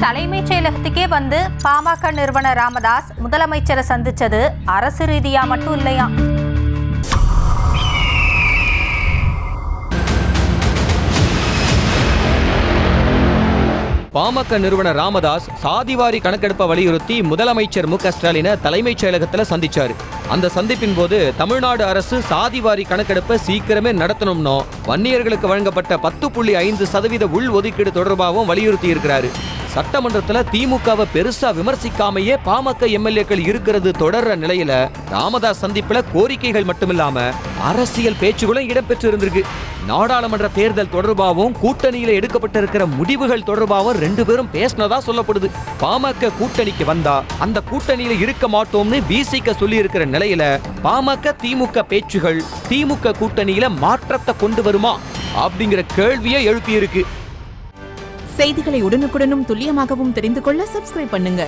தலைமைச் செயலகத்துக்கே வந்து பாமக நிறுவனர் ராமதாஸ் முதலமைச்சரை சந்திச்சது அரசு ரீதியா மட்டும் இல்லையா. பாமக நிறுவனர் ராமதாஸ் சாதிவாரி கணக்கெடுப்பை வலியுறுத்தி முதலமைச்சர் மு.க.ஸ்டாலினை தலைமைச் செயலகத்தில் சந்திச்சாரு. அந்த சந்திப்பின் போது தமிழ்நாடு அரசு சாதிவாரி கணக்கெடுப்பை சீக்கிரமே நடத்தணும்னோ வன்னியர்களுக்கு வழங்கப்பட்ட 10.5% உள் ஒதுக்கீடு தொடர்பாகவும் வலியுறுத்தி இருக்கிறாரு. சட்டமன்றத்தில் திமுகவை பெருசா விமர்சிக்காமையே பாமக எம்எல்ஏக்கள் இருக்கிறது தொடர்ற நிலையில ராமதாஸ் சந்திப்புல கோரிக்கைகள் மட்டுமில்லாம அரசியல் பேச்சுகளும் இடம்பெற்று இருந்திருக்கு. நாடாளுமன்ற தேர்தல் தொடர்பாகவும் கூட்டணியில எடுக்கப்பட்டிருக்கிற முடிவுகள் தொடர்பாகவும் 2 பேரும் பேசினதா சொல்லப்படுது. பாமக கூட்டணிக்கு வந்தா அந்த கூட்டணியில இருக்க மாட்டோம்னு விசிக சொல்லி இருக்கிற நிலையில பாமக திமுக பேச்சுகள் திமுக கூட்டணியில மாற்றத்தை கொண்டு வருமா அப்படிங்கிற கேள்வியை எழுப்பி இருக்கு. செய்திகளை உடனுக்குடனும் துல்லியமாகவும் தெரிந்து கொள்ள சப்ஸ்கிரைப் பண்ணுங்க.